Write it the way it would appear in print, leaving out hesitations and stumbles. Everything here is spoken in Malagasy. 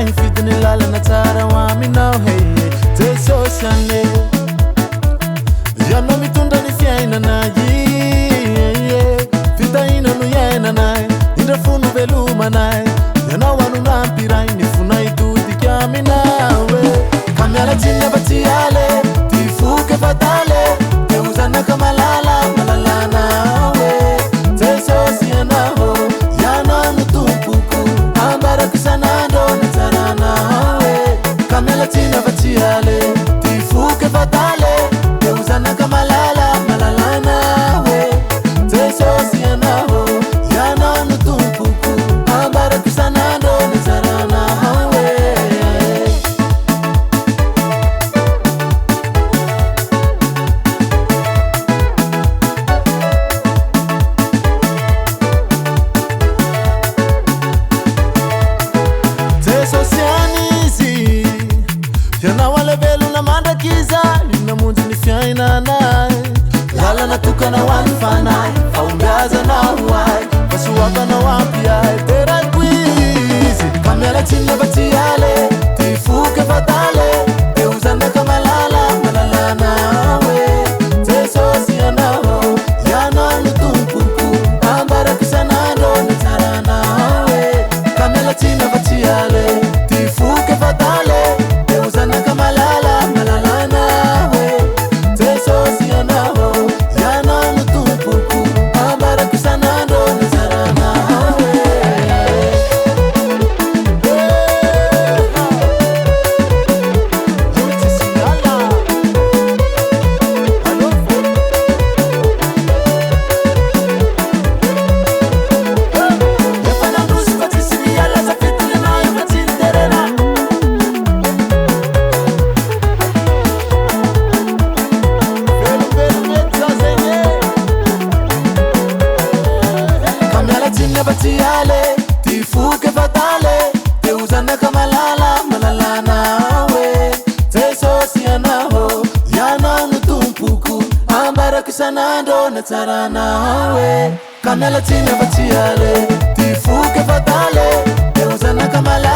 hifidiny lalana tsara ho aminao he Jesosy ane ianao mitondra ny fiainana fitahina no iainanay indra fony velomanay ianao anonampiray ny fonay dodika aminawe ka mialatsiny afa-tsy ale ty foky fatale de ho zanaka malala malalanawe Jesosy ianao ianao no tompoko ambarako isanandro ny tsaranawe ka mialatsiny afa-tsy ale ty foky fatale de ho zanaka malala malalanawe Jesosy ianao ianao no tompoko ambarako isanandro ny tsaranawe Jesosy anizy ianao alevelona mandrakiza namonjy ny fiainanay lalana tokana ho an'ny fanay faombiazanao ay fasoavanao ampy ay terako izy ka mialatsiny afa-tsy ale ty foky fatale de ho zanaka malala malalanawe Jesosy ianao ianao no tompoko ambarako isanandro ny tsaranawe ka mialatsiny afa-tsy ale ty foky fatale de ho zanaka malala malalanawe Jesosy ianao ianao no tompoko ambarako isanandro ny tsaranawe efa nandrozy fa tsisy miala safidiny anao efa tsy niterena velomety za zegny ka mialatsiny afa-tsy ale ty foky fatale de ho zanaka malala malalanawe Jesosy ianao ianao no tompoko ambarako isanandro ny tsaranawe ka mialatsiny afa-tsy ale ty foky fatale de ho zanaka malala